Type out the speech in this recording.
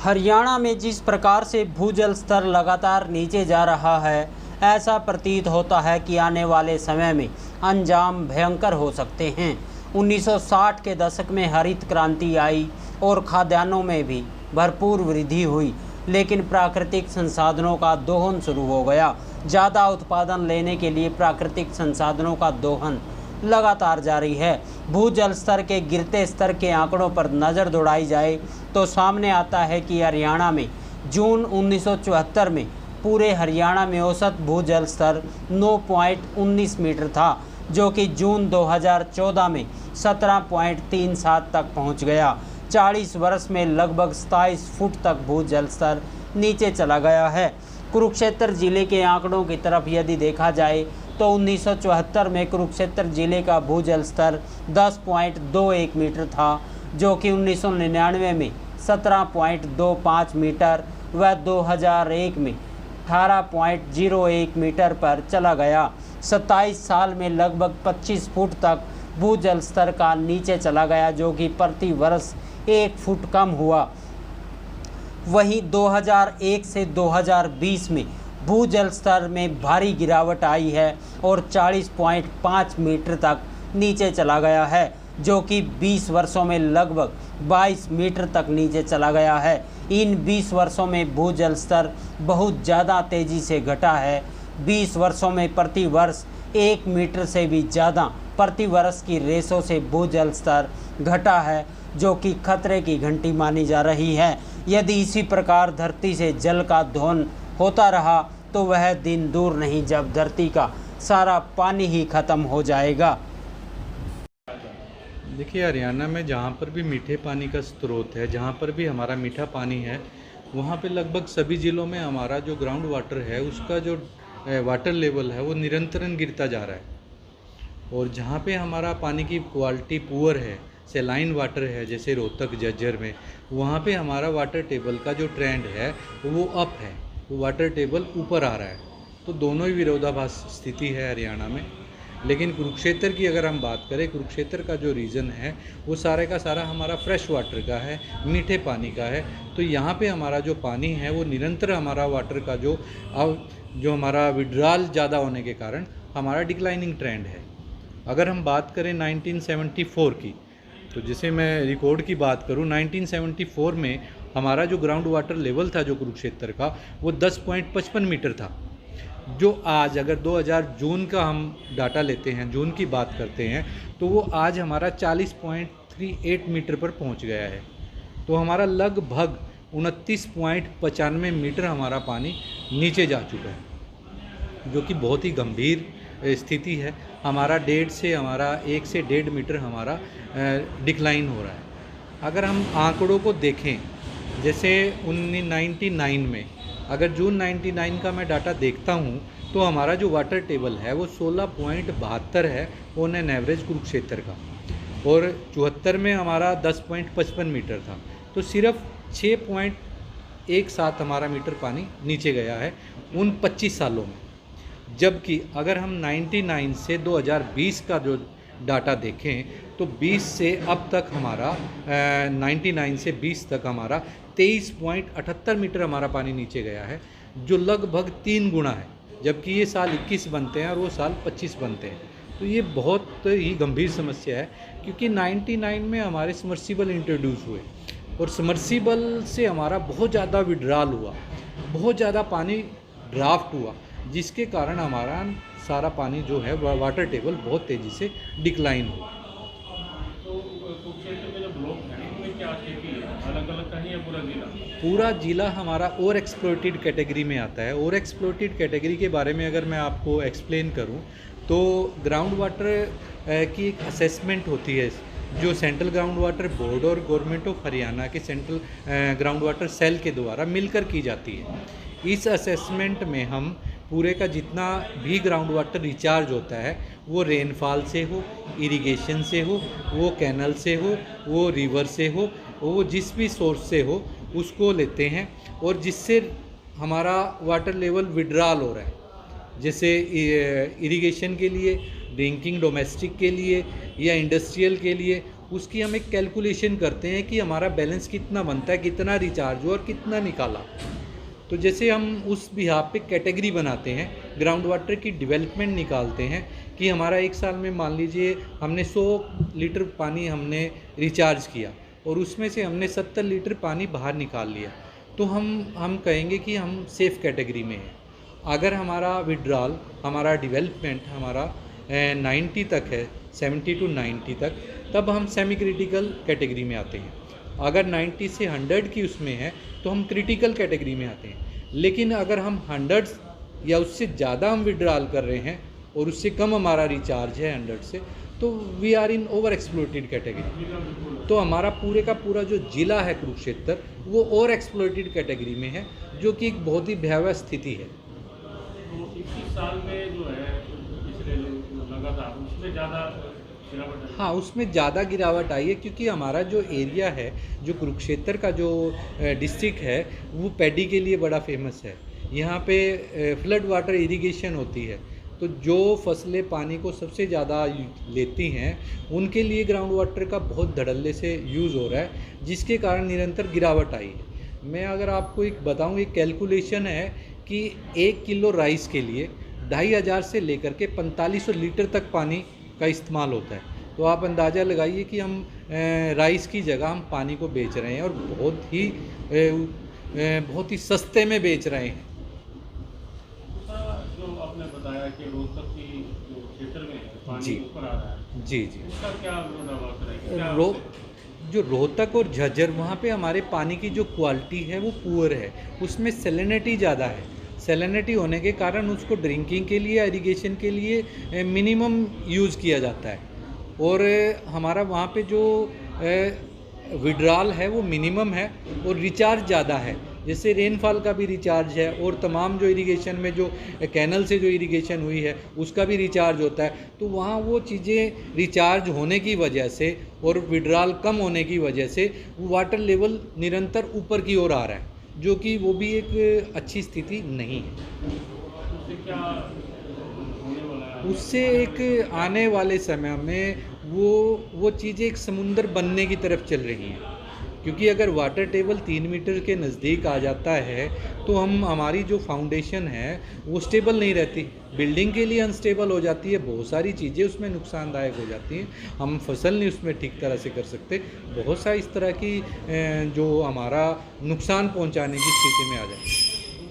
हरियाणा में जिस प्रकार से भूजल स्तर लगातार नीचे जा रहा है, ऐसा प्रतीत होता है कि आने वाले समय में अंजाम भयंकर हो सकते हैं। 1960 के दशक में हरित क्रांति आई और खाद्यान्नों में भी भरपूर वृद्धि हुई, लेकिन प्राकृतिक संसाधनों का दोहन शुरू हो गया। ज़्यादा उत्पादन लेने के लिए प्राकृतिक संसाधनों का दोहन लगातार जारी है। भूजल स्तर के गिरते स्तर के आंकड़ों पर नज़र दौड़ाई जाए तो सामने आता है कि हरियाणा में जून 1974 में पूरे हरियाणा में औसत भूजल स्तर 9.19 मीटर था, जो कि जून 2014 में 17.37 तक पहुंच गया। 40 वर्ष में लगभग 27 फुट तक भूजल स्तर नीचे चला गया है। कुरुक्षेत्र जिले के आंकड़ों की तरफ यदि देखा जाए तो 1974 में कुरुक्षेत्र जिले का भूजल स्तर 10.21 मीटर था, जो कि 1999 में 17.25 मीटर व 2001 में 18.01 मीटर पर चला गया। 27 साल में लगभग 25 फुट तक भूजल स्तर का नीचे चला गया, जो कि प्रति वर्ष 1 फुट कम हुआ। वहीं 2001 से 2020 में भूजल स्तर में भारी गिरावट आई है और 40.5 मीटर तक नीचे चला गया है, जो कि 20 वर्षों में लगभग 22 मीटर तक नीचे चला गया है। इन 20 वर्षों में भूजल स्तर बहुत ज़्यादा तेज़ी से घटा है। 20 वर्षों में प्रति वर्ष 1 मीटर से भी ज़्यादा प्रति वर्ष की रेशों से भूजल स्तर घटा है, जो कि खतरे की घंटी मानी जा रही है। यदि इसी प्रकार धरती से जल का दोहन होता रहा तो वह दिन दूर नहीं जब धरती का सारा पानी ही खत्म हो जाएगा। देखिए, हरियाणा में जहाँ पर भी मीठे पानी का स्रोत है, जहाँ पर भी हमारा मीठा पानी है, वहाँ पे लगभग सभी ज़िलों में हमारा जो ग्राउंड वाटर है, उसका जो वाटर लेवल है वो निरंतरन गिरता जा रहा है। और जहाँ पे हमारा पानी की क्वालिटी पुअर है, सेलाइन वाटर है, जैसे रोहतक झज्जर में, वहाँ पे हमारा वाटर टेबल का जो ट्रेंड है वो अप है, वो वाटर टेबल ऊपर आ रहा है। तो दोनों ही विरोधाभास स्थिति है हरियाणा में। लेकिन कुरुक्षेत्र की अगर हम बात करें, कुरुक्षेत्र का जो रीज़न है वो सारे का सारा हमारा फ्रेश वाटर का है, मीठे पानी का है। तो यहाँ पे हमारा जो पानी है वो निरंतर हमारा वाटर का जो हमारा विड्रॉल ज़्यादा होने के कारण हमारा डिक्लाइनिंग ट्रेंड है। अगर हम बात करें 1974 की, तो जैसे मैं रिकॉर्ड की बात करूं, 1974 में हमारा जो ग्राउंड वाटर लेवल था जो कुरुक्षेत्र का, वो 10.55 मीटर था। जो आज अगर 2000 जून का हम डाटा लेते हैं, जून की बात करते हैं, तो वो आज हमारा 40.38 मीटर पर पहुंच गया है। तो हमारा लगभग 29.95 मीटर हमारा पानी नीचे जा चुका है, जो कि बहुत ही गंभीर स्थिति है। हमारा 1 से 1.5 मीटर हमारा डिक्लाइन हो रहा है। अगर हम आंकड़ों को देखें, जैसे 1999 में, अगर जून 99 का मैं डाटा देखता हूँ, तो हमारा जो वाटर टेबल है वो 16.72 है ऑन एन एवरेज कुरुक्षेत्र का, और 74 में हमारा 10.55 मीटर था। तो सिर्फ 6.17 हमारा मीटर पानी नीचे गया है उन 25 सालों में। जबकि अगर हम 99 से 2020 का जो डाटा देखें, तो 20 से अब तक हमारा 99 से 20 तक हमारा 23.78 मीटर हमारा पानी नीचे गया है, जो लगभग 3 गुना है। जबकि ये साल 21 बनते हैं और वो साल 25 बनते हैं। तो ये बहुत ही गंभीर समस्या है, क्योंकि 99 में हमारे समर्सिबल इंट्रोड्यूस हुए और समर्सिबल से हमारा बहुत ज़्यादा विड्रॉल हुआ, बहुत ज़्यादा पानी ड्राफ्ट हुआ, जिसके कारण हमारा सारा पानी जो है वाटर टेबल बहुत तेज़ी से डिक्लाइन हुआ। तो कुरुक्षेत्र में जो ब्लॉक है उनमें क्या स्थिति है? अलग-अलग कहीं या पूरा जिला? पूरा जिला हमारा ओवर एक्सप्लॉइटेड कैटेगरी में आता है। ओवर एक्सप्लॉइटेड कैटेगरी के बारे में अगर मैं आपको एक्सप्लेन करूं, तो ग्राउंड वाटर की एक असेसमेंट होती है जो सेंट्रल ग्राउंड वाटर बोर्ड और गवर्नमेंट ऑफ हरियाणा के सेंट्रल ग्राउंड वाटर सेल के द्वारा मिलकर की जाती है। इस असेसमेंट में हम पूरे का जितना भी ग्राउंड वाटर रिचार्ज होता है, वो रेनफॉल से हो, इरिगेशन से हो, वो कैनल से हो, वो रिवर से हो, वो जिस भी सोर्स से हो, उसको लेते हैं। और जिससे हमारा वाटर लेवल विड्रॉल हो रहा है, जैसे इरिगेशन के लिए, ड्रिंकिंग डोमेस्टिक के लिए या इंडस्ट्रियल के लिए, उसकी हम एक कैलकुलेशन करते हैं कि हमारा बैलेंस कितना बनता है, कितना रिचार्ज हुआ और कितना निकाला। तो जैसे हम उस बिहाफ पे कैटेगरी बनाते हैं, ग्राउंड वाटर की डेवलपमेंट निकालते हैं कि हमारा एक साल में मान लीजिए हमने 100 लीटर पानी हमने रिचार्ज किया और उसमें से हमने 70 लीटर पानी बाहर निकाल लिया, तो हम कहेंगे कि हम सेफ़ कैटेगरी में हैं। अगर हमारा विड्रॉल, हमारा डेवलपमेंट हमारा 90 तक है, 70 to 90 तक, तब हम सेमी क्रिटिकल कैटेगरी में आते हैं। अगर 90 से 100 की उसमें है तो हम क्रिटिकल कैटेगरी में आते हैं। लेकिन अगर हम 100 या उससे ज़्यादा हम विड्रॉल कर रहे हैं और उससे कम हमारा रिचार्ज है 100 से, तो we are in over exploited category. तो हमारा पूरे का पूरा जो ज़िला है कुरुक्षेत्र वो ओवर एक्सप्लॉइटेड कैटेगरी में है, जो कि एक बहुत ही भयावह स्थिति है। तो 21 साल में जो है पिछले जो लगातार उसमें ज़्यादा गिरावट आई। हाँ, उसमें ज़्यादा गिरावट आई है क्योंकि हमारा जो एरिया है, जो कुरुक्षेत्र का जो डिस्ट्रिक्ट है, वो पैडी के लिए बड़ा फेमस है। यहाँ पे फ्लड वाटर इरिगेशन होती है, तो जो फसलें पानी को सबसे ज़्यादा लेती हैं उनके लिए ग्राउंड वाटर का बहुत धड़ल्ले से यूज़ हो रहा है, जिसके कारण निरंतर गिरावट आई है। मैं अगर आपको एक बताऊँ, एक कैलकुलेशन है कि 1 किलो राइस के लिए 2500 से लेकर के 4500 लीटर तक पानी का इस्तेमाल होता है। तो आप अंदाज़ा लगाइए कि हम राइस की जगह हम पानी को बेच रहे हैं और बहुत ही सस्ते में बेच रहे हैं। जो आपने बताया कि रोहतक की जो क्षेत्र में है पानी जी। ऊपर आ रहा है, जी जी। उसका क्या दावा करेंगे? क्या जो रोहतक और झज्जर, वहाँ पे हमारे पानी की जो क्वालिटी है वो पुअर है, उसमें सैलिनिटी ज़्यादा है। सैलिनिटी होने के कारण उसको ड्रिंकिंग के लिए, इरिगेशन के लिए मिनिमम यूज़ किया जाता है। और हमारा वहाँ पे जो विड्रॉल है वो मिनिमम है और रिचार्ज ज़्यादा है। जैसे रेनफॉल का भी रिचार्ज है और तमाम जो इरिगेशन में जो कैनल से जो इरिगेशन हुई है उसका भी रिचार्ज होता है। तो वहाँ वो चीज़ें रिचार्ज होने की वजह से और विड्रॉल कम होने की वजह से वाटर लेवल निरंतर ऊपर की ओर आ रहा है, जो कि वो भी एक अच्छी स्थिति नहीं है। उससे क्या होने वाला है? उससे एक आने वाले समय में वो चीज़ें एक समुंदर बनने की तरफ चल रही हैं, क्योंकि अगर वाटर टेबल 3 मीटर के नज़दीक आ जाता है तो हमारी जो फाउंडेशन है वो स्टेबल नहीं रहती, बिल्डिंग के लिए अनस्टेबल हो जाती है, बहुत सारी चीज़ें उसमें नुकसानदायक हो जाती हैं, हम फसल नहीं उसमें ठीक तरह से कर सकते, बहुत सारी इस तरह की जो हमारा नुकसान पहुंचाने की स्थिति में आ जाए।